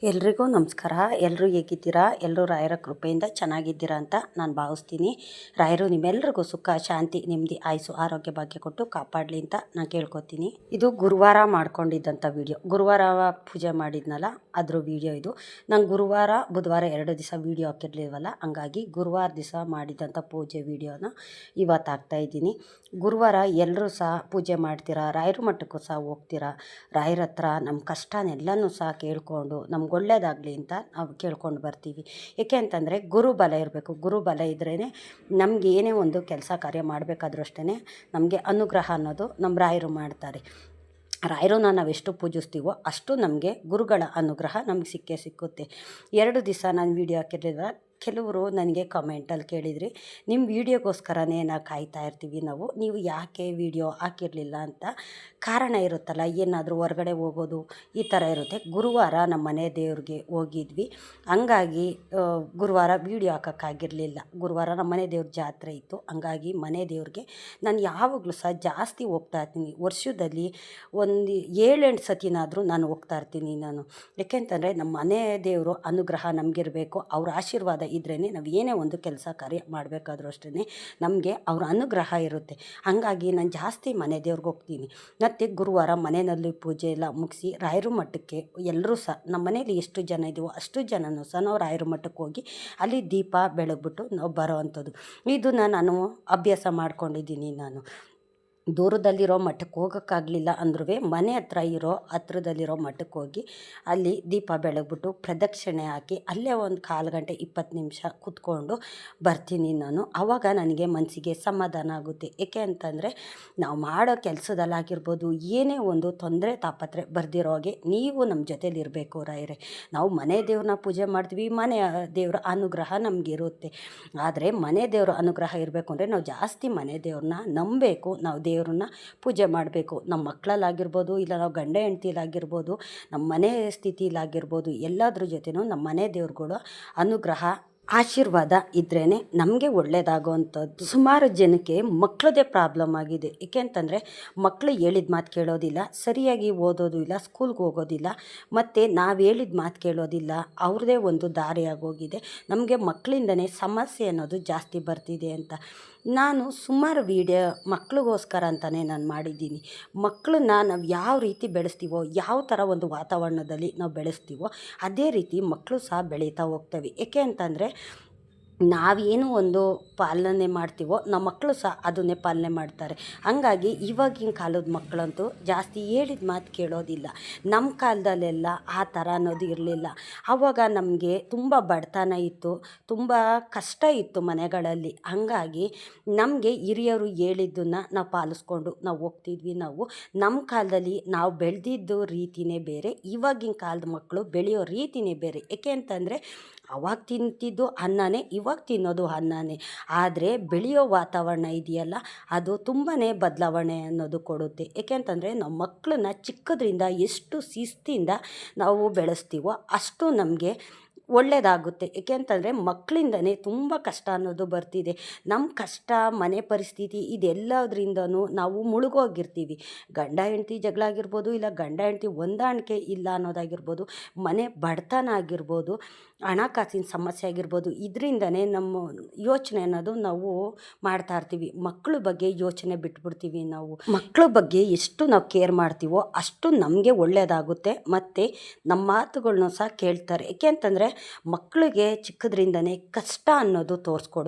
ಎಲ್ರಿಗೂ ನಮಸ್ಕಾರ. ಎಲ್ಲರೂ ಹೇಗಿದ್ದೀರಾ? ಎಲ್ಲರೂ ರಾಯರ ಕೃಪೆಯಿಂದ ಚೆನ್ನಾಗಿದ್ದೀರಾ ಅಂತ ನಾನು ಭಾವಿಸ್ತೀನಿ. ರಾಯರು ನಿಮ್ಮೆಲ್ರಿಗೂ ಸುಖ, ಶಾಂತಿ, ನೆಮ್ಮದಿ, ಆಯುಸ್ಸು, ಆರೋಗ್ಯ ಭಾಗ್ಯ ಕೊಟ್ಟು ಕಾಪಾಡಲಿ ಅಂತ ನಾನು ಕೇಳ್ಕೊತೀನಿ. ಇದು ಗುರುವಾರ ಮಾಡ್ಕೊಂಡಿದ್ದಂಥ ವಿಡಿಯೋ. ಗುರುವಾರ ಪೂಜೆ ಮಾಡಿದ್ನಲ್ಲ ಅದ್ರ ವಿಡಿಯೋ ಇದು. ನಾನು ಗುರುವಾರ ಬುಧವಾರ 2 ದಿವಸ ವಿಡಿಯೋ ಹಾಕಿರ್ಲಿಲ್ವಲ್ಲ, ಹಂಗಾಗಿ ಗುರುವಾರ ದಿವಸ ಮಾಡಿದಂಥ ಪೂಜೆ ವಿಡಿಯೋನ ಇವತ್ತು ಹಾಕ್ತಾಯಿದ್ದೀನಿ. ಗುರುವಾರ ಎಲ್ಲರೂ ಸಹ ಪೂಜೆ ಮಾಡ್ತೀರಾ, ರಾಯರ ಮಠಕ್ಕೂ ಸಹ ಹೋಗ್ತೀರಾ. ರಾಯರ ಹತ್ರ ನಮ್ಮ ಕಷ್ಟನೆಲ್ಲನೂ ಸಹ ಕೇಳಿಕೊಂಡು ನಮ್ಗೆ ಒಳ್ಳೇದಾಗಲಿ ಅಂತ ನಾವು ಕೇಳ್ಕೊಂಡು ಬರ್ತೀವಿ. ಏಕೆ ಅಂತಂದರೆ ಗುರುಬಲ ಇರಬೇಕು. ಗುರುಬಲ ಇದ್ರೇ ನಮ್ಗೆ ಏನೇ ಒಂದು ಕೆಲಸ ಕಾರ್ಯ ಮಾಡಬೇಕಾದ್ರೂ ಅಷ್ಟೇ ನಮಗೆ ಅನುಗ್ರಹ ಅನ್ನೋದು ನಮ್ಮ ರಾಯರು ಮಾಡ್ತಾರೆ. ರಾಯರನ್ನ ನಾವೆಷ್ಟು ಪೂಜಿಸ್ತೀವೋ ಅಷ್ಟು ನಮಗೆ ಗುರುಗಳ ಅನುಗ್ರಹ ನಮಗೆ ಸಿಕ್ಕುತ್ತೆ. 2 ದಿವಸ ನಾನು ವೀಡಿಯೋ ಹಾಕಿರಲಿಲ್ಲ. ಕೆಲವರು ನನಗೆ ಕಮೆಂಟಲ್ಲಿ ಕೇಳಿದ್ರಿ, ನಿಮ್ಮ ವೀಡಿಯೋಗೋಸ್ಕರನೇ ನಾವು ಕಾಯ್ತಾ ಇರ್ತೀವಿ ನಾವು, ನೀವು ಯಾಕೆ ವೀಡಿಯೋ ಹಾಕಿರಲಿಲ್ಲ ಅಂತ. ಕಾರಣ ಇರುತ್ತಲ್ಲ, ಏನಾದರೂ ಹೊರಗಡೆ ಹೋಗೋದು ಈ ಥರ ಇರುತ್ತೆ. ಗುರುವಾರ ನಮ್ಮ ಮನೆ ದೇವ್ರಿಗೆ ಹೋಗಿದ್ವಿ, ಹಂಗಾಗಿ ಗುರುವಾರ ವೀಡಿಯೋ ಹಾಕೋಕ್ಕಾಗಿರಲಿಲ್ಲ. ಗುರುವಾರ ನಮ್ಮ ಮನೆ ದೇವ್ರ ಜಾತ್ರೆ ಇತ್ತು, ಹಂಗಾಗಿ ಮನೆ ದೇವ್ರಿಗೆ ನಾನು ಯಾವಾಗಲೂ ಸಹ ಜಾಸ್ತಿ ಹೋಗ್ತಾ ಇರ್ತೀನಿ. ವರ್ಷದಲ್ಲಿ ಒಂದು 7-8 ಸತಿನಾದರೂ ನಾನು ಹೋಗ್ತಾ ಇರ್ತೀನಿ ನಾನು. ಏಕೆಂತಂದರೆ ನಮ್ಮ ಮನೆ ದೇವರು ಅನುಗ್ರಹ ನಮಗಿರಬೇಕು. ಅವ್ರ ಆಶೀರ್ವಾದ ಇದ್ರೇ ನಾವು ಏನೇ ಒಂದು ಕೆಲಸ ಕಾರ್ಯ ಮಾಡಬೇಕಾದ್ರೂ ಅಷ್ಟೇ ನಮಗೆ ಅವ್ರ ಅನುಗ್ರಹ ಇರುತ್ತೆ. ಹಾಗಾಗಿ ನಾನು ಜಾಸ್ತಿ ಮನೆ ದೇವ್ರಿಗೆ ಹೋಗ್ತೀನಿ. ಮತ್ತು ಗುರುವಾರ ಮನೆಯಲ್ಲಿ ಪೂಜೆ ಎಲ್ಲ ಮುಗಿಸಿ ರಾಯರ ಮಠಕ್ಕೆ ಎಲ್ಲರೂ ಸಹ ನಮ್ಮ ಮನೇಲಿ ಎಷ್ಟು ಜನ ಇದೀವೋ ಅಷ್ಟು ಜನನೂ ಸಹ ನಾವು ರಾಯರ ಮಠಕ್ಕೆ ಹೋಗಿ ಅಲ್ಲಿ ದೀಪ ಬೆಳಗ್ಬಿಟ್ಟು ನಾವು ಬರೋ ಅಂಥದ್ದು. ಇದನ್ನು ನಾನು ಅಭ್ಯಾಸ ಮಾಡ್ಕೊಂಡಿದ್ದೀನಿ. ನಾನು ದೂರದಲ್ಲಿರೋ ಮಠಕ್ಕೆ ಹೋಗೋಕ್ಕಾಗಲಿಲ್ಲ ಅಂದ್ರೂ ಮನೆ ಹತ್ರದಲ್ಲಿರೋ ಮಠಕ್ಕೆ ಹೋಗಿ ಅಲ್ಲಿ ದೀಪ ಬೆಳಗ್ಬಿಟ್ಟು ಪ್ರದಕ್ಷಿಣೆ ಹಾಕಿ ಅಲ್ಲೇ ಒಂದು 1/4 ಗಂಟೆ 20 ನಿಮಿಷ ಕೂತ್ಕೊಂಡು ಬರ್ತೀನಿ ನಾನು. ಆವಾಗ ನನಗೆ ಮನಸ್ಸಿಗೆ ಸಮಾಧಾನ ಆಗುತ್ತೆ. ಏಕೆ ಅಂತಂದರೆ ನಾವು ಮಾಡೋ ಕೆಲಸದಲ್ಲಾಗಿರ್ಬೋದು, ಏನೇ ಒಂದು ತೊಂದರೆ ತಾಪತ್ರೆ ಬರ್ದಿರೋಗೆ ನೀವು ನಮ್ಮ ಜೊತೇಲಿರಬೇಕು ರಾಯರೇ. ನಾವು ಮನೆ ದೇವ್ರನ್ನ ಪೂಜೆ ಮಾಡ್ತೀವಿ, ಮನೆ ದೇವರ ಅನುಗ್ರಹ ನಮಗಿರುತ್ತೆ. ಆದರೆ ಮನೆ ದೇವರ ಅನುಗ್ರಹ ಇರಬೇಕು ಅಂದರೆ ನಾವು ಜಾಸ್ತಿ ಮನೆ ದೇವ್ರನ್ನ ನಂಬಬೇಕು. ನಾವು ದೇವ್ರನ್ನ ಪೂಜೆ ಮಾಡಬೇಕು. ನಮ್ಮ ಮಕ್ಕಳಲ್ಲಾಗಿರ್ಬೋದು, ಇಲ್ಲ ನಾವು ಗಂಡ ಹೆಂಡ್ತಿಲಾಗಿರ್ಬೋದು, ನಮ್ಮ ಮನೆ ಸ್ಥಿತಿಲಾಗಿರ್ಬೋದು, ಎಲ್ಲದ್ರ ಜೊತೆನೂ ನಮ್ಮ ಮನೆ ದೇವ್ರುಗಳು ಅನುಗ್ರಹ ಆಶೀರ್ವಾದ ಇದ್ರೇ ನಮಗೆ ಒಳ್ಳೆಯದಾಗುವಂಥದ್ದು. ಸುಮಾರು ಜನಕ್ಕೆ ಮಕ್ಕಳದೇ ಪ್ರಾಬ್ಲಮ್ ಆಗಿದೆ. ಏಕೆ ಅಂತಂದರೆ ಮಕ್ಕಳು ಹೇಳಿದ ಮಾತು ಕೇಳೋದಿಲ್ಲ, ಸರಿಯಾಗಿ ಓದೋದು ಇಲ್ಲ, ಸ್ಕೂಲ್ಗೆ ಹೋಗೋದಿಲ್ಲ, ಮತ್ತು ನಾವು ಹೇಳಿದ ಮಾತು ಕೇಳೋದಿಲ್ಲ. ಅವ್ರದ್ದೇ ಒಂದು ದಾರಿ ಆಗೋಗಿದೆ. ನಮಗೆ ಮಕ್ಕಳಿಂದನೇ ಸಮಸ್ಯೆ ಅನ್ನೋದು ಜಾಸ್ತಿ ಬರ್ತಿದೆ ಅಂತ ನಾನು ಸುಮಾರು ವೀಡಿಯೋ ಮಕ್ಕಳಿಗೋಸ್ಕರ ಅಂತಲೇ ನಾನು ಮಾಡಿದ್ದೀನಿ. ಮಕ್ಕಳನ್ನ ನಾವು ಯಾವ ರೀತಿ ಬೆಳೆಸ್ತೀವೋ, ಯಾವ ಥರ ಒಂದು ವಾತಾವರಣದಲ್ಲಿ ನಾವು ಬೆಳೆಸ್ತೀವೋ ಅದೇ ರೀತಿ ಮಕ್ಕಳು ಸಹ ಬೆಳೀತಾ ಹೋಗ್ತವೆ. ಏಕೆ ಅಂತಂದರೆ ನಾವೇನು ಒಂದು ಪಾಲನೆ ಮಾಡ್ತೀವೋ ನಮ್ಮ ಮಕ್ಕಳು ಸಹ ಅದನ್ನೇ ಪಾಲನೆ ಮಾಡ್ತಾರೆ. ಹಂಗಾಗಿ ಇವಾಗಿನ ಕಾಲದ ಮಕ್ಕಳಂತೂ ಜಾಸ್ತಿ ಹೇಳಿದ ಮಾತು ಕೇಳೋದಿಲ್ಲ. ನಮ್ಮ ಕಾಲದಲ್ಲೆಲ್ಲ ಆ ಥರ ಅನ್ನೋದು ಇರಲಿಲ್ಲ. ಆವಾಗ ನಮಗೆ ತುಂಬ ಬಡತನ ಇತ್ತು, ತುಂಬ ಕಷ್ಟ ಇತ್ತು ಮನೆಗಳಲ್ಲಿ. ಹಂಗಾಗಿ ನಮಗೆ ಹಿರಿಯರು ಹೇಳಿದ್ದನ್ನು ನಾವು ಪಾಲಿಸ್ಕೊಂಡು ನಾವು ಹೋಗ್ತಿದ್ವಿ. ನಮ್ಮ ಕಾಲದಲ್ಲಿ ನಾವು ಬೆಳೆದಿದ್ದು ರೀತಿಯೇ ಬೇರೆ, ಇವಾಗಿನ ಕಾಲದ ಮಕ್ಕಳು ಬೆಳೆಯೋ ರೀತಿಯೇ ಬೇರೆ. ಏಕೆ ಅಂತಂದರೆ ಅವಾಗ ತಿಂತಿದ್ದು ಅನ್ನನೇ, ಇವಾಗ ತಿನ್ನೋದು ಅನ್ನನೇ. ಆದರೆ ಬೆಳೆಯೋ ವಾತಾವರಣ ಇದೆಯಲ್ಲ, ಅದು ತುಂಬಾ ಬದಲಾವಣೆ ಅನ್ನೋದು ಕೊಡುತ್ತೆ. ಏಕೆ ಅಂತಂದರೆ ನಾವು ಮಕ್ಕಳನ್ನ ಚಿಕ್ಕದ್ರಿಂದ ಎಷ್ಟು ಶಿಸ್ತಿಂದ ನಾವು ಬೆಳೆಸ್ತೀವೋ ಅಷ್ಟು ನಮಗೆ ಒಳ್ಳೆಯದಾಗುತ್ತೆ. ಏಕೆ ಅಂತಂದರೆ ಮಕ್ಕಳಿಂದನೇ ತುಂಬ ಕಷ್ಟ ಅನ್ನೋದು ಬರ್ತಿದೆ. ನಮ್ಮ ಕಷ್ಟ, ಮನೆ ಪರಿಸ್ಥಿತಿ ಇದೆಲ್ಲದ್ರಿಂದನೂ ನಾವು ಮುಳುಗೋಗಿರ್ತೀವಿ. ಗಂಡ ಹೆಂಡ್ತಿ ಜಗಳ ಆಗಿರ್ಬೋದು, ಇಲ್ಲ ಗಂಡ ಹೆಂಡ್ತಿ ಹೊಂದಾಣಿಕೆ ಇಲ್ಲ ಅನ್ನೋದಾಗಿರ್ಬೋದು, ಮನೆ ಬಡತನ ಆಗಿರ್ಬೋದು, ಹಣಕಾಸಿನ ಸಮಸ್ಯೆ ಆಗಿರ್ಬೋದು, ಇದರಿಂದನೇ ನಮ್ಮ ಯೋಚನೆ ಅನ್ನೋದು ನಾವು ಮಾಡ್ತಾ ಇರ್ತೀವಿ. ಮಕ್ಕಳ ಬಗ್ಗೆ ಯೋಚನೆ ಬಿಟ್ಬಿಡ್ತೀವಿ. ನಾವು ಮಕ್ಕಳ ಬಗ್ಗೆ ಎಷ್ಟು ನಾವು ಕೇರ್ ಮಾಡ್ತೀವೋ ಅಷ್ಟು ನಮಗೆ ಒಳ್ಳೆಯದಾಗುತ್ತೆ. ಮತ್ತು ನಮ್ಮ ಮಾತುಗಳನ್ನೂ ಸಹ ಕೇಳ್ತಾರೆ. ಏಕೆ ಅಂತಂದರೆ ಮಕ್ಕಳಿಗೆ ಚಿಕ್ಕದ್ರಿಂದನೇ ಕಷ್ಟ ಅನ್ನೋದು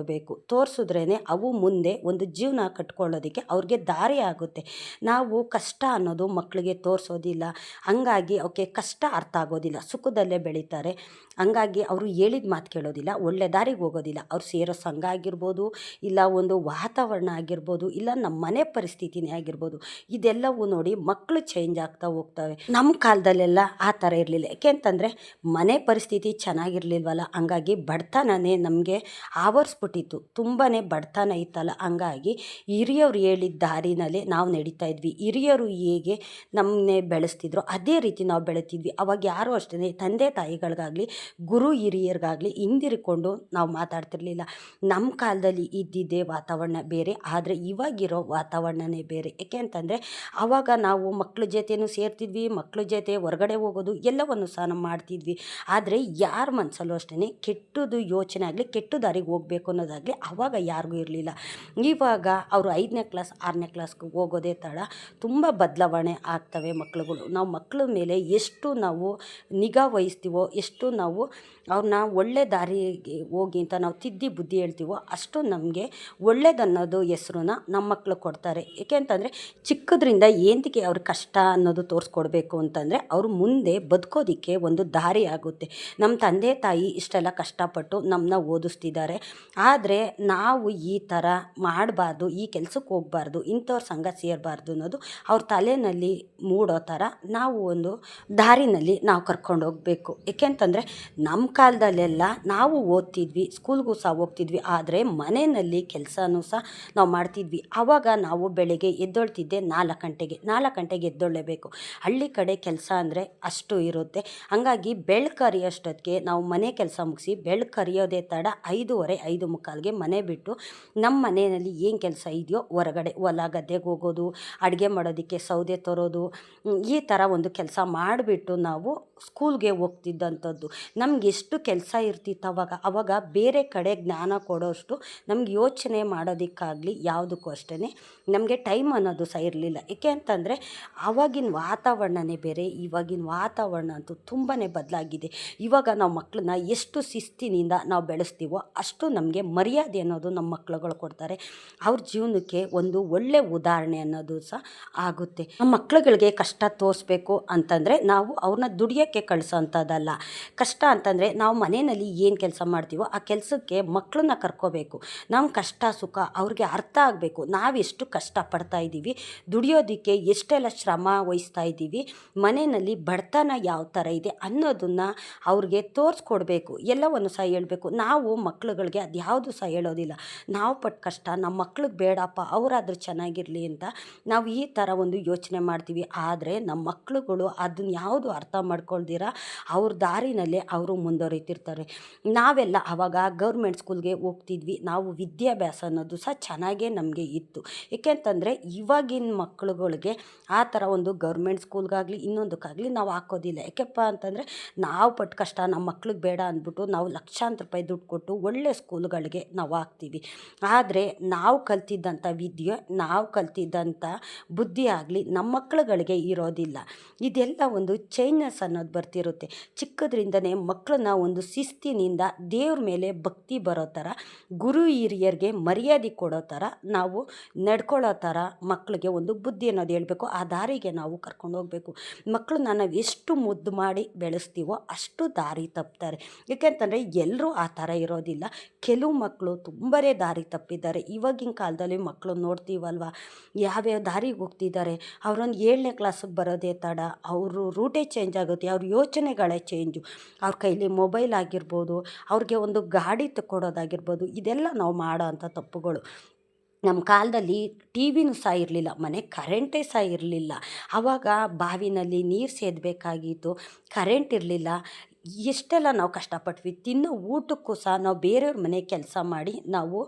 ತೋರಿಸಿದ್ರೇ ಅವು ಮುಂದೆ ಒಂದು ಜೀವನ ಕಟ್ಕೊಳ್ಳೋದಕ್ಕೆ ಅವ್ರಿಗೆ ದಾರಿ ಆಗುತ್ತೆ. ನಾವು ಕಷ್ಟ ಅನ್ನೋದು ಮಕ್ಕಳಿಗೆ ತೋರಿಸೋದಿಲ್ಲ, ಹಂಗಾಗಿ ಅವಕ್ಕೆ ಕಷ್ಟ ಅರ್ಥ ಆಗೋದಿಲ್ಲ. ಸುಖದಲ್ಲೇ ಬೆಳೀತಾರೆ. ಹಂಗಾಗಿ ಅವರು ಹೇಳಿದ ಮಾತು ಕೇಳೋದಿಲ್ಲ, ಒಳ್ಳೆ ದಾರಿಗೆ ಹೋಗೋದಿಲ್ಲ. ಅವ್ರು ಸೇರೋ ಸಂಘ ಆಗಿರ್ಬೋದು, ಇಲ್ಲ ಒಂದು ವಾತಾವರಣ ಆಗಿರ್ಬೋದು, ಇಲ್ಲ ನಮ್ಮ ಮನೆ ಪರಿಸ್ಥಿತಿನೇ ಆಗಿರ್ಬೋದು, ಇದೆಲ್ಲವೂ ನೋಡಿ ಮಕ್ಕಳು ಚೇಂಜ್ ಆಗ್ತಾ ಹೋಗ್ತವೆ. ನಮ್ಮ ಕಾಲದಲ್ಲೆಲ್ಲ ಆ ಥರ ಇರಲಿಲ್ಲ. ಏಕೆ ಅಂತಂದರೆ ಮನೆ ಪರಿಸ್ಥಿತಿ ಚೆನ್ನಾಗಿ ಚೆನ್ನಾಗಿರಲಿಲ್ವಲ್ಲ, ಹಂಗಾಗಿ ಬಡತನನೇ ನಮಗೆ ಆವರಿಸ್ಬಿಟ್ಟಿತ್ತು. ತುಂಬಾ ಬಡತನ ಇತ್ತಲ್ಲ, ಹಂಗಾಗಿ ಹಿರಿಯರು ಹೇಳಿದ ದಾರಿನಲ್ಲೇ ನಾವು ನಡೀತಾ ಇದ್ವಿ. ಹಿರಿಯರು ಹೇಗೆ ನಮ್ಮನ್ನೇ ಬೆಳೆಸ್ತಿದ್ರು ಅದೇ ರೀತಿ ನಾವು ಬೆಳೀತಿದ್ವಿ. ಅವಾಗ ಯಾರೂ ಅಷ್ಟೇ ತಂದೆ ತಾಯಿಗಳಿಗಾಗಲಿ ಗುರು ಹಿರಿಯರಿಗಾಗಲಿ ಹಿಂದಿರ್ಕೊಂಡು ನಾವು ಮಾತಾಡ್ತಿರ್ಲಿಲ್ಲ. ನಮ್ಮ ಕಾಲದಲ್ಲಿ ಇದ್ದಿದ್ದೇ ವಾತಾವರಣ ಬೇರೆ, ಆದರೆ ಇವಾಗಿರೋ ವಾತಾವರಣನೇ ಬೇರೆ. ಏಕೆ ಅಂತಂದರೆ ಆವಾಗ ನಾವು ಮಕ್ಕಳ ಜೊತೆನೂ ಸೇರ್ತಿದ್ವಿ, ಮಕ್ಕಳ ಜೊತೆ ಹೊರಗಡೆ ಹೋಗೋದು ಎಲ್ಲವನ್ನು ಸಹ ನಾವು ಮಾಡ್ತಿದ್ವಿ. ಆದರೆ ಯಾರ ಮನಸ್ಸಲ್ಲೂ ಅಷ್ಟೇ ಕೆಟ್ಟದ್ದು ಯೋಚನೆ ಆಗಲಿ, ಕೆಟ್ಟ ದಾರಿಗೆ ಹೋಗಬೇಕು ಅನ್ನೋದಾಗಲಿ ಆವಾಗ ಯಾರಿಗೂ ಇರಲಿಲ್ಲ. ಇವಾಗ ಅವರು 5ನೇ ಕ್ಲಾಸ್ 6ನೇ ಕ್ಲಾಸ್ಗೆ ಹೋಗೋದೇ ತಡ ತುಂಬ ಬದಲಾವಣೆ ಆಗ್ತವೆ ಮಕ್ಕಳುಗಳು. ನಾವು ಮಕ್ಕಳ ಮೇಲೆ ಎಷ್ಟು ನಾವು ನಿಗಾ ವಹಿಸ್ತೀವೋ, ಎಷ್ಟು ನಾವು ಅವ್ರನ್ನ ಒಳ್ಳೆ ದಾರಿಗೆ ಹೋಗಿ ಅಂತ ನಾವು ತಿದ್ದಿ ಬುದ್ಧಿ ಹೇಳ್ತೀವೋ, ಅಷ್ಟು ನಮಗೆ ಒಳ್ಳೇದನ್ನೋದು ಹೆಸ್ರನ್ನ ನಮ್ಮ ಮಕ್ಕಳು ಕೊಡ್ತಾರೆ. ಏಕೆ ಅಂತಂದರೆ ಚಿಕ್ಕದ್ರಿಂದ ಏನಕ್ಕೆ ಅವ್ರ ಕಷ್ಟ ಅನ್ನೋದು ತೋರಿಸ್ಕೊಡ್ಬೇಕು ಅಂತಂದರೆ ಅವರು ಮುಂದೆ ಬದುಕೋದಕ್ಕೆ ಒಂದು ದಾರಿ ಆಗುತ್ತೆ. ನಮ್ಮ ತಂದೆ ತಾಯಿ ಇಷ್ಟೆಲ್ಲ ಕಷ್ಟಪಟ್ಟು ನಮ್ಮನ್ನ ಓದಿಸ್ತಿದ್ದಾರೆ, ಆದರೆ ನಾವು ಈ ಥರ ಮಾಡಬಾರ್ದು, ಈ ಕೆಲಸಕ್ಕೆ ಹೋಗಬಾರ್ದು, ಇಂಥವ್ರ ಸಂಘ ಸೇರಬಾರ್ದು ಅನ್ನೋದು ಅವ್ರ ತಲೆಯಲ್ಲಿ ಮೂಡೋ ಥರ ನಾವು ಒಂದು ದಾರಿನಲ್ಲಿ ನಾವು ಕರ್ಕೊಂಡು ಹೋಗಬೇಕು. ಏಕೆಂತಂದರೆ ನಮ್ಮ ಕಾಲದಲ್ಲೆಲ್ಲ ನಾವು ಓದ್ತಿದ್ವಿ, ಸ್ಕೂಲ್ಗೂ ಸಹ ಹೋಗ್ತಿದ್ವಿ, ಆದರೆ ಮನೆಯಲ್ಲಿ ಕೆಲಸನೂ ಸಹ ನಾವು ಮಾಡ್ತಿದ್ವಿ. ಆವಾಗ ನಾವು ಬೆಳಗ್ಗೆ ಎದ್ದೊಳ್ತಿದ್ದೆ 4 ಗಂಟೆಗೆ ಎದ್ದೊಳ್ಳೇಬೇಕು. ಹಳ್ಳಿ ಕಡೆ ಕೆಲಸ ಅಂದರೆ ಅಷ್ಟು ಇರುತ್ತೆ. ಹಂಗಾಗಿ ಬೆಳ್ಕರಿಯೋಷ್ಟೊತ್ತಿಗೆ ನಾವು ಮನೆ ಕೆಲಸ ಮುಗಿಸಿ ಬೆಳ್ಕರಿಯೋದೇ ತಡ 5:30 5:45ಗೆ ಮನೆ ಬಿಟ್ಟು ನಮ್ಮ ಮನೆಯಲ್ಲಿ ಏನು ಕೆಲಸ ಇದೆಯೋ ಹೊರಗಡೆ ಹೊಲ ಗದ್ದೆಗೆ ಹೋಗೋದು, ಅಡುಗೆ ಮಾಡೋದಕ್ಕೆ ಸೌದೆ ತರೋದು, ಈ ಥರ ಒಂದು ಕೆಲಸ ಮಾಡಿಬಿಟ್ಟು ನಾವು ಸ್ಕೂಲ್ಗೆ ಹೋಗ್ತಿದ್ದಂಥದ್ದು. ನಮ್ಗೆ ಎಷ್ಟು ಕೆಲಸ ಇರ್ತಿತ್ತು ಅವಾಗ ಬೇರೆ ಕಡೆ ಜ್ಞಾನ ಕೊಡೋಷ್ಟು ನಮ್ಗೆ ಯೋಚನೆ ಮಾಡೋದಕ್ಕಾಗಲಿ ಯಾವುದಕ್ಕೂ ಅಷ್ಟೇ ನಮಗೆ ಟೈಮ್ ಅನ್ನೋದು ಸಹ ಇರಲಿಲ್ಲ. ಏಕೆ ಅಂತಂದರೆ ಆವಾಗಿನ ವಾತಾವರಣನೇ ಬೇರೆ, ಇವಾಗಿನ ವಾತಾವರಣ ಅಂತೂ ತುಂಬಾ ಬದಲಾಗಿದೆ. ಇವಾಗ ನಾವು ಮಕ್ಕಳನ್ನ ಎಷ್ಟು ಶಿಸ್ತಿನಿಂದ ನಾವು ಬೆಳೆಸ್ತೀವೋ ಅಷ್ಟು ನಮಗೆ ಮರ್ಯಾದೆ ಅನ್ನೋದು ನಮ್ಮ ಮಕ್ಕಳುಗಳು ಕೊಡ್ತಾರೆ. ಅವ್ರ ಜೀವನಕ್ಕೆ ಒಂದು ಒಳ್ಳೆ ಉದಾಹರಣೆ ಅನ್ನೋದು ಸಹ ಆಗುತ್ತೆ. ನಮ್ಮ ಮಕ್ಕಳುಗಳಿಗೆ ಕಷ್ಟ ತೋರಿಸ್ಬೇಕು ಅಂತಂದರೆ ನಾವು ಅವ್ರನ್ನ ದುಡಿಯೋಕ್ಕೆ ಕಳಿಸೋ ಅಂಥದ್ದಲ್ಲ. ಕಷ್ಟ ಅಂತಂದರೆ ನಾವು ಮನೆಯಲ್ಲಿ ಏನು ಕೆಲಸ ಮಾಡ್ತೀವೋ ಆ ಕೆಲಸಕ್ಕೆ ಮಕ್ಕಳನ್ನ ಕರ್ಕೋಬೇಕು. ನಮ್ಮ ಕಷ್ಟ ಸುಖ ಅವ್ರಿಗೆ ಅರ್ಥ ಆಗಬೇಕು. ನಾವೆಷ್ಟು ಕಷ್ಟಪಡ್ತಾ ಇದ್ದೀವಿ, ದುಡಿಯೋದಕ್ಕೆ ಎಷ್ಟೆಲ್ಲ ಶ್ರಮ ವಹಿಸ್ತಾ ಇದ್ದೀವಿ, ಮನೆಯಲ್ಲಿ ಬಡತನ ಯಾವ ಥರ ಇದೆ ಅನ್ನೋದನ್ನು ಅವ್ರಿಗೆ ತೋರಿಸ್ಕೊಡ್ಬೇಕು. ಎಲ್ಲವನ್ನು ಸಹ ಹೇಳ್ಬೇಕು. ನಾವು ಮಕ್ಕಳುಗಳಿಗೆ ಅದು ಯಾವುದು ಸಹ ಹೇಳೋದಿಲ್ಲ. ನಾವು ಪಟ್ಟ ಕಷ್ಟ ನಮ್ಮ ಮಕ್ಳಿಗೆ ಬೇಡಪ್ಪ, ಅವರಾದ್ರೂ ಚೆನ್ನಾಗಿರಲಿ ಅಂತ ನಾವು ಈ ಥರ ಒಂದು ಯೋಚನೆ ಮಾಡ್ತೀವಿ. ಆದರೆ ನಮ್ಮ ಮಕ್ಕಳುಗಳು ಅದನ್ನ ಯಾವುದು ಅರ್ಥ ಮಾಡ್ಕೊಳ್ದಿರ ಅವ್ರ ದಾರಿನಲ್ಲೇ ಅವರು ಮುಂದುವರಿತಿರ್ತಾರೆ. ನಾವೆಲ್ಲ ಆವಾಗ ಗೌರ್ಮೆಂಟ್ ಸ್ಕೂಲ್ಗೆ ಹೋಗ್ತಿದ್ವಿ. ನಾವು ವಿದ್ಯಾಭ್ಯಾಸ ಅನ್ನೋದು ಸಹ ಚೆನ್ನಾಗೇ ನಮಗೆ ಇತ್ತು. ಏಕೆಂತಂದರೆ ಇವಾಗಿನ ಮಕ್ಕಳುಗಳಿಗೆ ಆ ಥರ ಒಂದು ಗೌರ್ಮೆಂಟ್ ಸ್ಕೂಲ್ಗಾಗಲಿ ಇನ್ನೊಂದಕ್ಕಾಗಲಿ ನಾವು ಹಾಕೋದಿಲ್ಲ. ಯಾಕೆಪ್ಪ ಅಂತಂದರೆ ನಾವು ಪಟ್ಟ ಕಷ್ಟ ನಮ್ಮ ಮಕ್ಳಿಗೆ ಬೇಡ ಅಂದ್ಬಿಟ್ಟು ನಾವು ಲಕ್ಷಾಂತರ ರೂಪಾಯಿ ದುಡ್ಡು ಕೊಟ್ಟು ಒಳ್ಳೆ ಸ್ಕೂಲ್ಗಳಿಗೆ ನಾವು ಹಾಕ್ತೀವಿ. ಆದರೆ ನಾವು ಕಲ್ತಿದ್ದಂಥ ವಿದ್ಯೆ, ನಾವು ಕಲ್ತಿದ್ದಂಥ ಬುದ್ಧಿ ಆಗಲಿ ನಮ್ಮ ಮಕ್ಕಳುಗಳಿಗೆ ಇರೋದಿಲ್ಲ. ಇದೆಲ್ಲ ಒಂದು ಚೇಂಜ್ನೆಸ್ ಅನ್ನೋದು ಬರ್ತಿರುತ್ತೆ. ಚಿಕ್ಕದ್ರಿಂದನೇ ಮಕ್ಕಳನ್ನ ಒಂದು ಶಿಸ್ತಿನಿಂದ ದೇವ್ರ ಮೇಲೆ ಭಕ್ತಿ ಬರೋ ಥರ, ಗುರು ಹಿರಿಯರಿಗೆ ಮರ್ಯಾದೆ ಕೊಡೋ ಥರ ನಾವು ನಡ್ಕೊಳ್ಳೋ ಥರ ಮಕ್ಕಳಿಗೆ ಒಂದು ಬುದ್ಧಿ ಅನ್ನೋದು ಹೇಳ್ಬೇಕು. ಆ ದಾರಿಗೆ ನಾವು ಕರ್ಕೊಂಡು ಹೋಗಬೇಕು. ಮಕ್ಕಳನ್ನ ನಾವು ಎಷ್ಟು ಮುದ್ದು ಮಾಡಿ ಬೆಳೆಸ್ತೀವೋ ಅಷ್ಟು ದಾರಿ ತಪ್ತಾರೆ. ಏಕೆಂತಂದರೆ ಎಲ್ಲರೂ ಆ ಥರ ಇರೋದಿಲ್ಲ. ಕೆಲವು ಮಕ್ಕಳು ತುಂಬಾ ದಾರಿ ತಪ್ಪಿದ್ದಾರೆ. ಇವಾಗಿನ ಕಾಲದಲ್ಲಿ ಮಕ್ಕಳು ನೋಡ್ತೀವಲ್ವ, ಯಾವ್ಯಾವ ದಾರಿಗೆ ಹೋಗ್ತಿದ್ದಾರೆ. ಅವರೊಂದು 7ನೇ ಕ್ಲಾಸಿಗೆ ಬರೋದೇ ತಡ ಅವರು ರೂಟೇ ಚೇಂಜ್ ಆಗುತ್ತೆ, ಅವ್ರ ಯೋಚನೆಗಳೇ ಚೇಂಜು. ಅವ್ರ ಕೈಲಿ ಮೊಬೈಲ್ ಆಗಿರ್ಬೋದು, ಅವ್ರಿಗೆ ಒಂದು ಗಾಡಿ ತಗೊಡೋದಾಗಿರ್ಬೋದು, ಇದೆಲ್ಲ ನಾವು ಮಾಡೋ ಅಂಥ ತಪ್ಪುಗಳು. ನಮ್ಮ ಕಾಲದಲ್ಲಿ ಟಿ ವಿನೂ ಸಹ ಇರಲಿಲ್ಲ, ಮನೆ ಕರೆಂಟೇ ಸಹ ಇರಲಿಲ್ಲ. ಆವಾಗ ಬಾವಿನಲ್ಲಿ ನೀರು ಸೇದಬೇಕಾಗಿತ್ತು, ಕರೆಂಟ್ ಇರಲಿಲ್ಲ. ಎಷ್ಟೆಲ್ಲ ನಾವು ಕಷ್ಟಪಟ್ವಿ. ತಿನ್ನೋ ಊಟಕ್ಕೂ ಸಹ ನಾವು ಬೇರೆಯವ್ರ ಮನೆ ಕೆಲಸ ಮಾಡಿ ನಾವು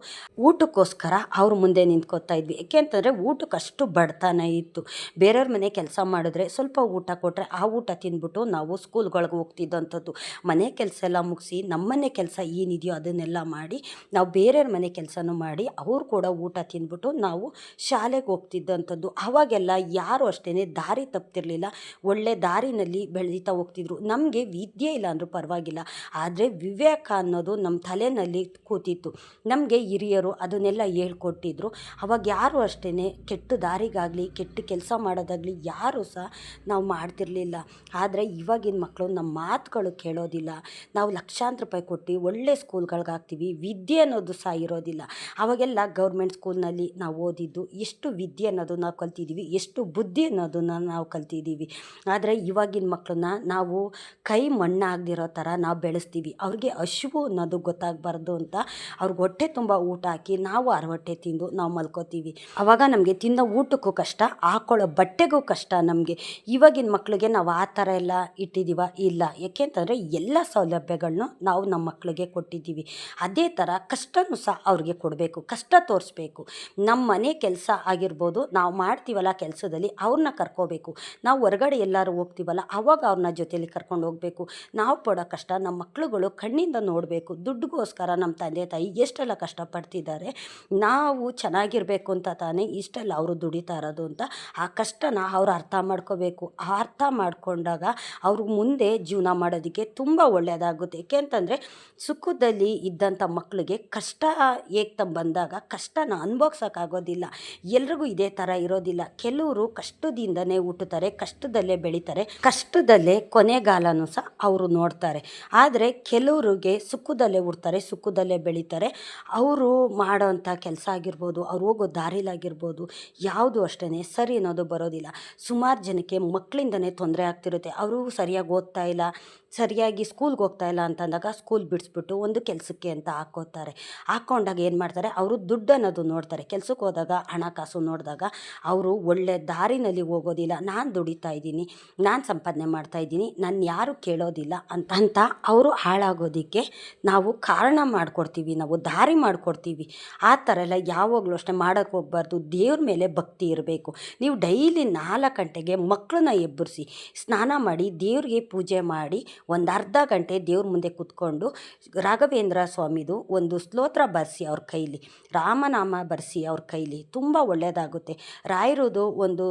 ಊಟಕ್ಕೋಸ್ಕರ ಅವ್ರ ಮುಂದೆ ನಿಂತ್ಕೋತಾ ಇದ್ವಿ. ಏಕೆ ಅಂತಂದರೆ ಊಟಕ್ಕೆ ಅಷ್ಟು ಬಡತನ ಇತ್ತು. ಬೇರೆಯವ್ರ ಮನೆ ಕೆಲಸ ಮಾಡಿದ್ರೆ ಸ್ವಲ್ಪ ಊಟ ಕೊಟ್ಟರೆ ಆ ಊಟ ತಿಂದ್ಬಿಟ್ಟು ನಾವು ಸ್ಕೂಲ್ಗಳಿಗೆ ಹೋಗ್ತಿದ್ದಂಥದ್ದು. ಮನೆ ಕೆಲಸ ಎಲ್ಲ ಮುಗಿಸಿ ನಮ್ಮನೆ ಕೆಲಸ ಏನಿದೆಯೋ ಅದನ್ನೆಲ್ಲ ಮಾಡಿ ನಾವು ಬೇರೆಯವ್ರ ಮನೆ ಕೆಲಸನೂ ಮಾಡಿ ಅವ್ರು ಕೂಡ ಊಟ ತಿಂದ್ಬಿಟ್ಟು ನಾವು ಶಾಲೆಗೆ ಹೋಗ್ತಿದ್ದಂಥದ್ದು. ಆವಾಗೆಲ್ಲ ಯಾರು ಅಷ್ಟೇ ದಾರಿ ತಪ್ತಿರಲಿಲ್ಲ, ಒಳ್ಳೆ ದಾರಿನಲ್ಲಿ ಬೆಳೀತಾ ಹೋಗ್ತಿದ್ರು. ನಮಗೆ ವಿದ್ಯೆ ಇಲ್ಲ ಅಂದರೂ ಪರವಾಗಿಲ್ಲ, ಆದರೆ ವಿವೇಕ ಅನ್ನೋದು ನಮ್ಮ ತಲೆಯಲ್ಲಿ ಕೂತಿತ್ತು. ನಮಗೆ ಹಿರಿಯರು ಅದನ್ನೆಲ್ಲ ಹೇಳ್ಕೊಟ್ಟಿದ್ರು. ಅವಾಗ ಯಾರು ಅಷ್ಟೇ ಕೆಟ್ಟ ದಾರಿಗಾಗಲಿ ಕೆಟ್ಟ ಕೆಲಸ ಮಾಡೋದಾಗಲಿ ಯಾರೂ ಸಹ ನಾವು ಮಾಡ್ತಿರಲಿಲ್ಲ. ಆದರೆ ಇವಾಗಿನ ಮಕ್ಕಳು ನಮ್ಮ ಮಾತುಗಳು ಕೇಳೋದಿಲ್ಲ. ನಾವು ಲಕ್ಷಾಂತರ ರೂಪಾಯಿ ಕೊಟ್ಟು ಒಳ್ಳೆ ಸ್ಕೂಲ್ಗಳಿಗೆ ಹಾಕ್ತೀವಿ, ವಿದ್ಯೆ ಅನ್ನೋದು ಸಹ ಇರೋದಿಲ್ಲ. ಅವಾಗೆಲ್ಲ ಗೌರ್ಮೆಂಟ್ ಸ್ಕೂಲ್ನಲ್ಲಿ ನಾವು ಓದಿದ್ದು ಎಷ್ಟು ವಿದ್ಯೆ ಅನ್ನೋದು ನಾವು ಕಲ್ತಿದ್ದೀವಿ, ಎಷ್ಟು ಬುದ್ಧಿ ಅನ್ನೋದನ್ನು ನಾವು ಕಲ್ತಿದ್ದೀವಿ. ಆದರೆ ಇವಾಗಿನ ಮಕ್ಕಳನ್ನ ನಾವು ಕೈ ಮಣ್ಣಾಗ ಆಗದಿರೋ ಥರ ನಾವು ಬೆಳೆಸ್ತೀವಿ. ಅವ್ರಿಗೆ ಹಸಿವು ಅನ್ನೋದು ಗೊತ್ತಾಗಬಾರ್ದು ಅಂತ ಅವ್ರಿಗೆ ಹೊಟ್ಟೆ ತುಂಬ ಊಟ ಹಾಕಿ ನಾವು ಹೊಟ್ಟೆ ತಿಂದು ನಾವು ಮಲ್ಕೋತೀವಿ. ಆವಾಗ ನಮಗೆ ತಿನ್ನೋ ಊಟಕ್ಕೂ ಕಷ್ಟ, ಹಾಕೊಳ್ಳೋ ಬಟ್ಟೆಗೂ ಕಷ್ಟ ನಮಗೆ. ಇವಾಗಿನ ಮಕ್ಕಳಿಗೆ ನಾವು ಆ ಥರ ಎಲ್ಲ ಇಟ್ಟಿದ್ದೀವ? ಇಲ್ಲ. ಏಕೆಂತಂದರೆ ಎಲ್ಲ ಸೌಲಭ್ಯಗಳನ್ನೂ ನಾವು ನಮ್ಮ ಮಕ್ಕಳಿಗೆ ಕೊಟ್ಟಿದ್ದೀವಿ. ಅದೇ ಥರ ಕಷ್ಟನೂ ಸಹ ಅವ್ರಿಗೆ ಕೊಡಬೇಕು, ಕಷ್ಟ ತೋರಿಸ್ಬೇಕು. ನಮ್ಮ ಮನೆ ಕೆಲಸ ಆಗಿರ್ಬೋದು, ನಾವು ಮಾಡ್ತೀವಲ್ಲ ಕೆಲಸದಲ್ಲಿ ಅವ್ರನ್ನ ಕರ್ಕೋಬೇಕು. ನಾವು ಹೊರಗಡೆ ಎಲ್ಲರೂ ಹೋಗ್ತೀವಲ್ಲ ಆವಾಗ ಅವ್ರನ್ನ ಜೊತೆಯಲ್ಲಿ ಕರ್ಕೊಂಡು ಹೋಗಬೇಕು. ನಾವು ಪಡೋ ಕಷ್ಟ ನಮ್ಮ ಮಕ್ಕಳುಗಳು ಕಣ್ಣಿಂದ ನೋಡಬೇಕು. ದುಡ್ಡುಗೋಸ್ಕರ ನಮ್ಮ ತಂದೆ ತಾಯಿ ಎಷ್ಟೆಲ್ಲ ಕಷ್ಟಪಡ್ತಿದ್ದಾರೆ. ನಾವು ಚೆನ್ನಾಗಿರಬೇಕು ಅಂತ ತಾನೇ ಇಷ್ಟೆಲ್ಲ ಅವರು ದುಡಿತಾ ಇರೋದು ಅಂತ ಆ ಕಷ್ಟನ ಅವ್ರು ಅರ್ಥ ಮಾಡ್ಕೋಬೇಕು. ಆ ಅರ್ಥ ಮಾಡ್ಕೊಂಡಾಗ ಅವರು ಮುಂದೆ ಜೀವನ ಮಾಡೋದಕ್ಕೆ ತುಂಬ ಒಳ್ಳೆಯದಾಗುತ್ತೆ. ಏಕೆಂತಂದರೆ ಸುಖದಲ್ಲಿ ಇದ್ದಂಥ ಮಕ್ಕಳಿಗೆ ಕಷ್ಟ ಬಂದಾಗ ಕಷ್ಟನ ಅನುಭವಿಸೋಕ್ಕಾಗೋದಿಲ್ಲ. ಎಲ್ರಿಗೂ ಇದೇ ಥರ ಇರೋದಿಲ್ಲ. ಕೆಲವರು ಕಷ್ಟದಿಂದನೇ ಹುಟ್ಟುತ್ತಾರೆ, ಕಷ್ಟದಲ್ಲೇ ಬೆಳೀತಾರೆ, ಕಷ್ಟದಲ್ಲೇ ಕೊನೆಗಾಲನೂ ಸಹ ಅವರು ನೋಡ್ತಾರೆ. ಆದರೆ ಕೆಲವರಿಗೆ ಸುಖದಲ್ಲೇ ಹುಡ್ತಾರೆ, ಸುಖದಲ್ಲೇ ಬೆಳೀತಾರೆ. ಅವರು ಮಾಡೋವಂಥ ಕೆಲಸ ಆಗಿರ್ಬೋದು, ಅವ್ರು ಹೋಗೋ ದಾರಿಲಾಗಿರ್ಬೋದು, ಯಾವುದು ಅಷ್ಟೇ ಸರಿ ಅನ್ನೋದು ಬರೋದಿಲ್ಲ. ಸುಮಾರು ಜನಕ್ಕೆ ಮಕ್ಕಳಿಂದನೇ ತೊಂದರೆ ಆಗ್ತಿರುತ್ತೆ. ಅವರು ಸರಿಯಾಗಿ ಓದ್ತಾ ಇಲ್ಲ, ಸರಿಯಾಗಿ ಸ್ಕೂಲ್ಗೆ ಹೋಗ್ತಾ ಇಲ್ಲ ಅಂತಂದಾಗ ಸ್ಕೂಲ್ ಬಿಡಿಸ್ಬಿಟ್ಟು ಒಂದು ಕೆಲಸಕ್ಕೆ ಅಂತ ಹಾಕ್ಕೊಂಡಾಗ ಏನು ಮಾಡ್ತಾರೆ, ಅವರು ದುಡ್ಡು ಅನ್ನೋದು ನೋಡ್ತಾರೆ. ಕೆಲಸಕ್ಕೆ ಹೋದಾಗ ಹಣಕಾಸು ನೋಡಿದಾಗ ಅವರು ಒಳ್ಳೆ ದಾರಿನಲ್ಲಿ ಹೋಗೋದಿಲ್ಲ. ನಾನು ದುಡಿತಾ ಇದ್ದೀನಿ, ನಾನು ಸಂಪಾದನೆ ಮಾಡ್ತಾಯಿದ್ದೀನಿ, ನಾನು ಯಾರು ಕೇಳೋದಿಲ್ಲ ಅಂತ ಅವರು ಹಾಳಾಗೋದಕ್ಕೆ ನಾವು ಕಾರಣ ಮಾಡಿಕೊಡ್ತೀವಿ, ನಾವು ದಾರಿ ಮಾಡಿಕೊಡ್ತೀವಿ. ಆ ಥರ ಎಲ್ಲ ಯಾವಾಗಲೂ ಅಷ್ಟೇ ಮಾಡೋಕ್ಕೆ ಹೋಗ್ಬಾರ್ದು. ದೇವ್ರ ಮೇಲೆ ಭಕ್ತಿ ಇರಬೇಕು. ನೀವು ಡೈಲಿ 4 ಗಂಟೆಗೆ ಮಕ್ಕಳನ್ನ ಎಬ್ಬರಿಸಿ ಸ್ನಾನ ಮಾಡಿ ದೇವ್ರಿಗೆ ಪೂಜೆ ಮಾಡಿ ಒಂದು ಅರ್ಧ ಗಂಟೆ ದೇವ್ರ ಮುಂದೆ ಕೂತ್ಕೊಂಡು ರಾಘವೇಂದ್ರ ಸ್ವಾಮಿದು ಒಂದು ಸ್ತೋತ್ರ ಬರೆಸಿ ಅವ್ರ ಕೈಲಿ, ರಾಮನಾಮ ಬರೆಸಿ ಅವ್ರ ಕೈಲಿ, ತುಂಬ ಒಳ್ಳೆಯದಾಗುತ್ತೆ. ರಾಯರದು ಒಂದು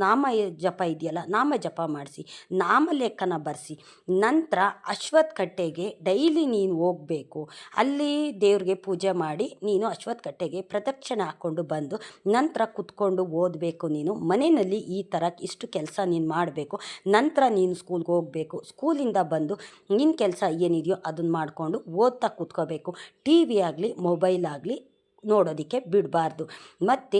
ನಾಮ ಜಪ ಇದೆಯಲ್ಲ, ನಾಮ ಜಪ ಮಾಡಿಸಿ, ನಾಮಲೇಖನ ಬರೆಸಿ, ನಂತರ ಅಶ್ವತ್ಥ ಕಟ್ಟೆಗೆ ಡೈಲಿ ನೀನು ಹೋಗಬೇಕು. ಅಲ್ಲಿ ದೇವ್ರಿಗೆ ಪೂಜೆ ಮಾಡಿ ನೀನು ಅಶ್ವತ್ಥ ಕಟ್ಟೆಗೆ ಪ್ರದಕ್ಷಿಣೆ ಹಾಕ್ಕೊಂಡು ಬಂದು ನಂತರ ಕೂತ್ಕೊಂಡು ಓದಬೇಕು. ನೀನು ಮನೆಯಲ್ಲಿ ಈ ಥರ ಇಷ್ಟು ಕೆಲಸ ನೀನು ಮಾಡಬೇಕು. ನಂತರ ನೀನು ಸ್ಕೂಲ್ಗೆ ಹೋಗಬೇಕು. ಸ್ಕೂಲಿಂದ ಬಂದು ನಿನ್ನ ಕೆಲಸ ಏನಿದೆಯೋ ಅದನ್ನು ಮಾಡಿಕೊಂಡು ಓದ್ತಾ ಕೂತ್ಕೋಬೇಕು. ಟಿ ವಿ ಆಗಲಿ ಮೊಬೈಲ್ ಆಗಲಿ ನೋಡೋದಕ್ಕೆ ಬಿಡಬಾರ್ದು. ಮತ್ತು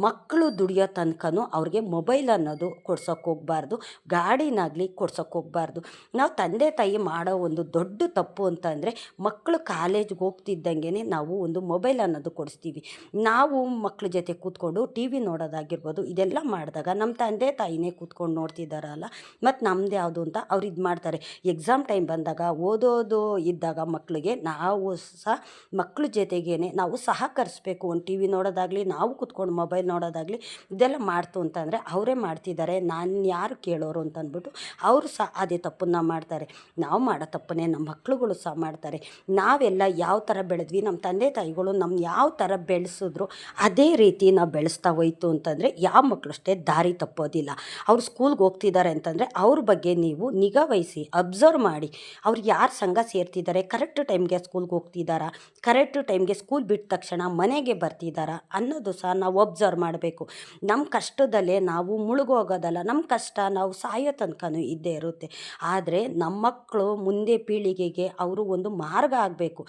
ಮಕ್ಕಳು ದುಡಿಯೋ ತನಕನೂ ಅವ್ರಿಗೆ ಮೊಬೈಲ್ ಅನ್ನೋದು ಕೊಡ್ಸೋಕ್ಕೆ ಹೋಗಬಾರ್ದು, ಗಾಡಿನಾಗಲಿ ಕೊಡ್ಸೋಕ್ಕೆ ಹೋಗಬಾರ್ದು. ನಾವು ತಂದೆ ತಾಯಿ ಮಾಡೋ ಒಂದು ದೊಡ್ಡ ತಪ್ಪು ಅಂತಂದರೆ ಮಕ್ಕಳು ಕಾಲೇಜ್ಗೆ ಹೋಗ್ತಿದ್ದಂಗೆ ನಾವು ಒಂದು ಮೊಬೈಲ್ ಅನ್ನೋದು ಕೊಡಿಸ್ತೀವಿ. ನಾವು ಮಕ್ಕಳ ಜೊತೆ ಕೂತ್ಕೊಂಡು ಟಿ ವಿ ನೋಡೋದಾಗಿರ್ಬೋದು, ಇದೆಲ್ಲ ಮಾಡಿದಾಗ ನಮ್ಮ ತಂದೆ ತಾಯಿನೇ ಕೂತ್ಕೊಂಡು ನೋಡ್ತಿದ್ದಾರಲ್ಲ, ಮತ್ತು ನಮ್ಮದು ಯಾವುದು ಅಂತ ಅವ್ರು ಇದು ಮಾಡ್ತಾರೆ. ಎಕ್ಸಾಮ್ ಟೈಮ್ ಬಂದಾಗ ಓದೋದು ಇದ್ದಾಗ ಮಕ್ಕಳಿಗೆ ನಾವು ಸಹ ಮಕ್ಕಳ ಜೊತೆಗೇ ನಾವು ಸಹಕರಿಸ್ಬೇಕು. ಒಂದು ಟಿ ವಿ ನೋಡೋದಾಗಲಿ, ನಾವು ಕೂತ್ಕೊಂಡು ಮೊಬೈಲ್ ನೋಡೋದಾಗಲಿ ಇದೆಲ್ಲ ಮಾಡ್ತು ಅಂತಂದರೆ ಅವರೇ ಮಾಡ್ತಿದ್ದಾರೆ, ನಾನು ಯಾರು ಕೇಳೋರು ಅಂತಂದ್ಬಿಟ್ಟು ಅವರು ಸಹ ಅದೇ ತಪ್ಪನ್ನು ಮಾಡ್ತಾರೆ. ನಾವು ಮಾಡೋ ತಪ್ಪನ್ನೇ ನಮ್ಮ ಮಕ್ಕಳುಗಳು ಸಹ ಮಾಡ್ತಾರೆ. ನಾವೆಲ್ಲ ಯಾವ ಥರ ಬೆಳೆದ್ವಿ, ನಮ್ಮ ತಂದೆ ತಾಯಿಗಳು ನಮ್ಮ ಯಾವ ಥರ ಬೆಳೆಸಿದ್ರು ಅದೇ ರೀತಿ ನಾವು ಬೆಳೆಸ್ತಾ ಹೋಯ್ತು ಅಂತಂದರೆ ಯಾವ ಮಕ್ಕಳು ಅಷ್ಟೇ ದಾರಿ ತಪ್ಪೋದಿಲ್ಲ. ಅವ್ರು ಸ್ಕೂಲ್ಗೆ ಹೋಗ್ತಿದ್ದಾರೆ ಅಂತಂದರೆ ಅವ್ರ ಬಗ್ಗೆ ನೀವು ನಿಗಾ ವಹಿಸಿ ಅಬ್ಸರ್ವ್ ಮಾಡಿ. ಅವ್ರು ಯಾರು ಸಂಘ ಸೇರ್ತಿದ್ದಾರೆ, ಕರೆಕ್ಟ್ ಟೈಮ್ಗೆ ಸ್ಕೂಲ್ಗೆ ಹೋಗ್ತಿದ್ದಾರಾ, ಕರೆಕ್ಟ್ ಟೈಮ್ಗೆ ಸ್ಕೂಲ್ ಬಿಟ್ಟ ತಕ್ಷಣ ಮನೆಗೆ ಬರ್ತಿದ್ದಾರಾ ಅನ್ನೋದು ಸಹ ನಾವು ಅಬ್ಸರ್ವ್ ಮಾಡಬೇಕು. ನಮ್ಮ ಕಷ್ಟದಲ್ಲೇ ನಾವು ಮುಳುಗೋಗೋದಲ್ಲ, ನಮ್ಮ ಕಷ್ಟ ನಾವು ಸಾಯೋ ತನಕನೂ ಇದ್ದೇ ಇರುತ್ತೆ. ಆದರೆ ನಮ್ಮ ಮಕ್ಕಳು ಮುಂದೆ ಪೀಳಿಗೆಗೆ ಅವರು ಒಂದು ಮಾರ್ಗ ಆಗಬೇಕು.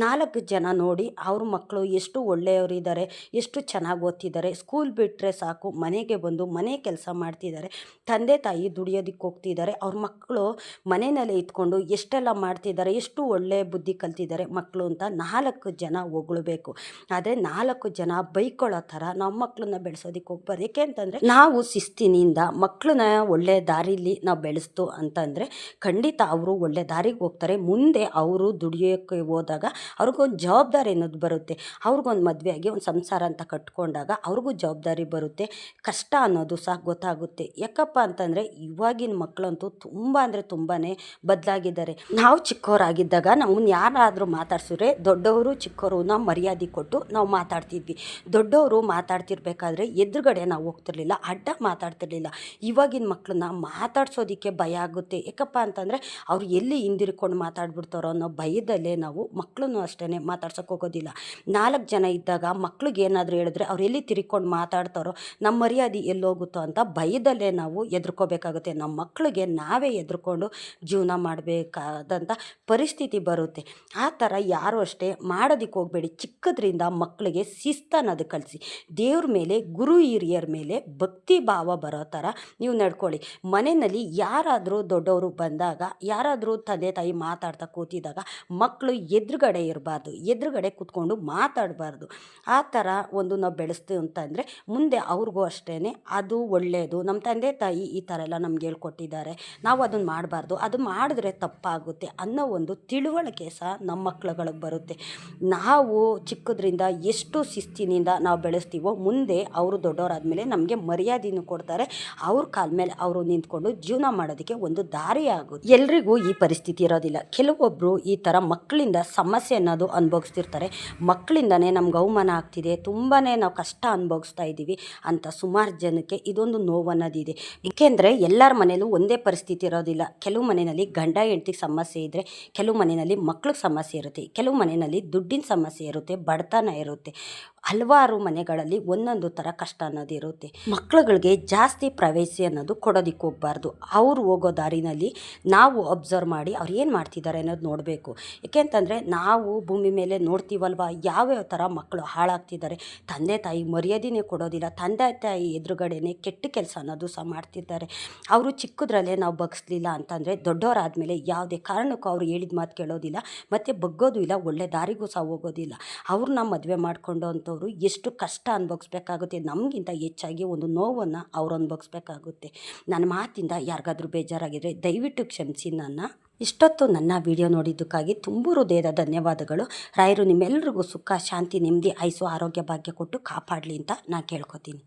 4 ಜನ ನೋಡಿ ಅವ್ರ ಮಕ್ಕಳು ಎಷ್ಟು ಒಳ್ಳೆಯವರಿದ್ದಾರೆ, ಎಷ್ಟು ಚೆನ್ನಾಗಿ ಓದ್ತಿದ್ದಾರೆ, ಸ್ಕೂಲ್ ಬಿಟ್ಟರೆ ಸಾಕು ಮನೆಗೆ ಬಂದು ಮನೆ ಕೆಲಸ ಮಾಡ್ತಿದ್ದಾರೆ, ತಂದೆ ತಾಯಿ ದುಡಿಯೋದಕ್ಕೆ ಹೋಗ್ತಿದ್ದಾರೆ, ಅವ್ರ ಮಕ್ಕಳು ಮನೆಯಲ್ಲೇ ಇದ್ಕೊಂಡು ಎಷ್ಟೆಲ್ಲ ಮಾಡ್ತಿದ್ದಾರೆ, ಎಷ್ಟು ಒಳ್ಳೆಯ ಬುದ್ಧಿ ಕಲ್ತಿದ್ದಾರೆ ಮಕ್ಕಳು ಅಂತ 4 ಜನ ಹೊಗಳ್ಬೇಕು. ಆದರೆ 4 ಜನ ಬೈಕೊಳ್ಳೋ ಥರ ನಮ್ಮ ಮಕ್ಕಳನ್ನ ಬೆಳೆಸೋದಕ್ಕೆ ಹೋಗ್ಬಾರ್ದು. ಏಕೆ ಅಂತಂದರೆ ನಾವು ಶಿಸ್ತಿನಿಂದ ಮಕ್ಕಳನ್ನ ಒಳ್ಳೆ ದಾರಿಲಿ ನಾವು ಬೆಳೆಸ್ತು ಅಂತಂದರೆ ಖಂಡಿತ ಅವರು ಒಳ್ಳೆ ದಾರಿಗೆ ಹೋಗ್ತಾರೆ. ಮುಂದೆ ಅವರು ದುಡಿಯೋಕ್ಕೆ ಹೋದಾಗ ಅವ್ರಿಗೊಂದು ಜವಾಬ್ದಾರಿ ಅನ್ನೋದು ಬರುತ್ತೆ. ಅವ್ರಿಗೊಂದು ಮದುವೆ ಆಗಿ ಒಂದು ಸಂಸಾರ ಅಂತ ಕಟ್ಕೊಂಡಾಗ ಅವ್ರಿಗೂ ಜವಾಬ್ದಾರಿ ಬರುತ್ತೆ. ಕಷ್ಟ ಅನ್ನೋದು ಸಹ ಗೊತ್ತಾಗುತ್ತೆ. ಯಾಕಪ್ಪ ಅಂತಂದರೆ ಇವಾಗಿನ ಮಕ್ಕಳಂತೂ ತುಂಬ ಅಂದರೆ ತುಂಬಾ ಬದಲಾಗಿದ್ದಾರೆ. ನಾವು ಚಿಕ್ಕವರಾಗಿದ್ದಾಗ ನಮ್ಮನ್ನು ಯಾರಾದರೂ ಮಾತಾಡ್ಸಿದ್ರೆ ದೊಡ್ಡವರು ಚಿಕ್ಕವರು ನಾವು ಮರ್ಯಾದೆ ಕೊಟ್ಟು ನಾವು ಮಾತಾಡ್ತಿದ್ವಿ. ದೊಡ್ಡವರು ಮಾತಾಡ್ತಿರ್ಬೇಕಾದ್ರೆ ಎದುರುಗಡೆ ನಾವು ಹೋಗ್ತಿರ್ಲಿಲ್ಲ, ಅಡ್ಡ ಮಾತಾಡ್ತಿರ್ಲಿಲ್ಲ. ಇವಾಗಿನ ಮಕ್ಕಳನ್ನ ಮಾತಾಡ್ಸೋದಕ್ಕೆ ಭಯ ಆಗುತ್ತೆ. ಯಾಕಪ್ಪ ಅಂತಂದರೆ ಅವ್ರು ಎಲ್ಲಿ ಹಿಂದಿರ್ಕೊಂಡು ಮಾತಾಡ್ಬಿಡ್ತಾರೋ ಅನ್ನೋ ಭಯದಲ್ಲೇ ನಾವು ಮಕ್ಕಳನ್ನು ಅಷ್ಟೇ ಮಾತಾಡ್ಸೋಕೆ ಹೋಗೋದಿಲ್ಲ. 4 ಜನ ಇದ್ದಾಗ ಮಕ್ಳಿಗೆ ಏನಾದರೂ ಹೇಳಿದ್ರೆ ಅವ್ರು ಎಲ್ಲಿ ತಿರ್ಕೊಂಡು ಮಾತಾಡ್ತಾರೋ, ನಮ್ಮ ಮರ್ಯಾದೆ ಎಲ್ಲೋಗುತ್ತೋ ಅಂತ ಭಯದಲ್ಲೇ ನಾವು ಎದುರ್ಕೋಬೇಕಾಗುತ್ತೆ. ನಮ್ಮ ಮಕ್ಕಳಿಗೆ ನಾವೇ ಎದುರ್ಕೊಂಡು ಜೀವನ ಮಾಡಬೇಕಾದಂಥ ಪರಿಸ್ಥಿತಿ ಬರುತ್ತೆ. ಆ ಥರ ಯಾರು ಅಷ್ಟೇ ಮಾಡೋದಕ್ಕೆ ಹೋಗಬೇಡಿ. ಚಿಕ್ಕದ್ರಿಂದ ಮಕ್ಕಳಿಗೆ ಶಿಸ್ತನ್ನೋದು ಕಲಿಸಿ, ದೇವ್ರ ಮೇಲೆ ಗುರು ಹಿರಿಯರ ಮೇಲೆ ಭಕ್ತಿ ಭಾವ ಬರೋ ಥರ ನೀವು ನಡ್ಕೊಳ್ಳಿ. ಮನೆಯಲ್ಲಿ ಯಾರಾದರೂ ದೊಡ್ಡವರು ಬಂದಾಗ, ಯಾರಾದರೂ ತಂದೆ ತಾಯಿ ಮಾತಾಡ್ತಾ ಕೂತಿದ್ದಾಗ ಮಕ್ಕಳು ಎದುರುಗಡೆ ಇರಬಾರ್ದು, ಎದುರುಗಡೆ ಕೂತ್ಕೊಂಡು ಮಾತಾಡಬಾರ್ದು. ಆ ಥರ ಒಂದು ನಾವು ಬೆಳೆಸ್ತೀವಿ ಅಂತಂದರೆ ಮುಂದೆ ಅವ್ರಿಗೂ ಅಷ್ಟೇ ಅದು ಒಳ್ಳೆಯದು. ನಮ್ಮ ತಂದೆ ತಾಯಿ ಈ ಥರ ಎಲ್ಲ ನಮ್ಗೆ ಹೇಳ್ಕೊಟ್ಟಿದ್ದಾರೆ, ನಾವು ಅದನ್ನು ಮಾಡಬಾರ್ದು, ಅದು ಮಾಡಿದ್ರೆ ತಪ್ಪಾಗುತ್ತೆ ಅನ್ನೋ ಒಂದು ತಿಳುವಳಿಕೆ ಸಹ ನಮ್ಮ ಮಕ್ಳುಗಳಿಗೆ ಬರುತ್ತೆ. ನಾವು ಚಿಕ್ಕದ್ರಿಂದ ಎಷ್ಟು ಶಿಸ್ತಿನಿಂದ ನಾವು ಬೆಳೆಸ್ತೀವೋ ಮುಂದೆ ಅವರು ದೊಡ್ಡವರಾದಮೇಲೆ ನಮಗೆ ಮರ್ಯಾದೆನೂ ಕೊಡ್ತಾರೆ, ಅವ್ರ ಕಾಲ ಮೇಲೆ ಅವರು ನಿಂತ್ಕೊಂಡು ಜೀವನ ಮಾಡೋದಕ್ಕೆ ಒಂದು ದಾರಿ ಆಗುತ್ತೆ. ಎಲ್ರಿಗೂ ಈ ಪರಿಸ್ಥಿತಿ ಇರೋದಿಲ್ಲ. ಕೆಲವೊಬ್ಬರು ಈ ಥರ ಮಕ್ಕಳಿಂದ ಸಮಸ್ಯೆ ಅನ್ನೋದು ಅನುಭವಿಸ್ತಿರ್ತಾರೆ. ಮಕ್ಕಳಿಂದನೇ ನಮ್ಗೆ ಅವಮಾನ ಆಗ್ತಿದೆ, ತುಂಬಾ ನಾವು ಕಷ್ಟ ಅನುಭವಿಸ್ತಾ ಇದ್ದೀವಿ ಅಂತ ಸುಮಾರು ಜನಕ್ಕೆ ಇದೊಂದು ನೋವು ಅನ್ನೋದಿದೆ. ಏಕೆಂದರೆ ಎಲ್ಲರ ಮನೇಲೂ ಒಂದೇ ಪರಿಸ್ಥಿತಿ ಇರೋದಿಲ್ಲ. ಕೆಲವು ಮನೆಯಲ್ಲಿ ಗಂಡ ಹೆಂಡ್ತಿಗೆ ಸಮಸ್ಯೆ ಇದ್ದರೆ, ಕೆಲವು ಮನೆಯಲ್ಲಿ ಮಕ್ಳಿಗೆ ಸಮಸ್ಯೆ ಇರುತ್ತೆ, ಕೆಲವು ಮನೆಯಲ್ಲಿ ದುಡ್ಡಿನ ಸಮಸ್ಯೆ ಇರುತ್ತೆ, ಬಡತನ ಇರುತ್ತೆ. ಹಲವಾರು ಮನೆಗಳಲ್ಲಿ ಒಂದೊಂದು ಥರ ಕಷ್ಟ ಅನ್ನೋದು ಇರುತ್ತೆ. ಮಕ್ಕಳುಗಳಿಗೆ ಜಾಸ್ತಿ ಪ್ರೈವಸಿ ಅನ್ನೋದು ಕೊಡೋದಕ್ಕೆ ಹೋಗಬಾರ್ದು. ಅವರು ಹೋಗೋ ದಾರಿನಲ್ಲಿ ನಾವು ಅಬ್ಸರ್ವ್ ಮಾಡಿ ಅವ್ರು ಏನು ಮಾಡ್ತಿದ್ದಾರೆ ಅನ್ನೋದು ನೋಡಬೇಕು. ಏಕೆಂತಂದರೆ ನಾವು ಭೂಮಿ ಮೇಲೆ ನೋಡ್ತೀವಲ್ವ ಯಾವ್ಯಾವ ಥರ ಮಕ್ಕಳು ಹಾಳಾಗ್ತಿದ್ದಾರೆ. ತಂದೆ ತಾಯಿ ಮರ್ಯಾದೆನೇ ಕೊಡೋದಿಲ್ಲ, ತಂದೆ ತಾಯಿ ಎದುರುಗಡೆನೇ ಕೆಟ್ಟ ಕೆಲಸ ಅನ್ನೋದು ಸಹ ಮಾಡ್ತಿರ್ತಾರೆ. ಅವರು ಚಿಕ್ಕದ್ರಲ್ಲೇ ನಾವು ಬಗ್ಸ್ಲಿಲ್ಲ ಅಂತಂದರೆ ದೊಡ್ಡವರಾದಮೇಲೆ ಯಾವುದೇ ಕಾರಣಕ್ಕೂ ಅವ್ರು ಹೇಳಿದ ಮಾತು ಕೇಳೋದಿಲ್ಲ, ಮತ್ತು ಬಗ್ಗೋದು ಇಲ್ಲ, ಒಳ್ಳೆ ದಾರಿಗೂ ಸಹ ಹೋಗೋದಿಲ್ಲ. ಅವ್ರನ್ನ ಮದುವೆ ಮಾಡಿಕೊಂಡು ಅಂಥವ್ರು ಎಷ್ಟು ಕಷ್ಟ ಅನುಭವಿಸ್ಬೇಕಾಗುತ್ತೆ, ನಮಗಿಂತ ಹೆಚ್ಚಾಗಿ ಒಂದು ನೋವನ್ನು ಅವ್ರು ಅನುಭವಿಸ್ಬೇಕಾಗುತ್ತೆ. ನನ್ನ ಮಾತಿಂದ ಯಾರಿಗಾದ್ರೂ ಬೇಜಾರಾಗಿದ್ದರೆ ದಯವಿಟ್ಟು ಕ್ಷಮಿಸಿ ನನ್ನ. ಇಷ್ಟೊತ್ತು ನನ್ನ ವಿಡಿಯೋ ನೋಡಿದ್ದಕ್ಕಾಗಿ ತುಂಬ ಹೃದಯದ ಧನ್ಯವಾದಗಳು. ರಾಯರು ನಿಮ್ಮೆಲ್ಲರಿಗೂ ಸುಖ ಶಾಂತಿ ನೆಮ್ಮದಿ ಆಯುಸ್ಸು ಆರೋಗ್ಯ ಭಾಗ್ಯ ಕೊಟ್ಟು ಕಾಪಾಡಲಿ ಅಂತ ನಾನು ಕೇಳ್ಕೊತೀನಿ.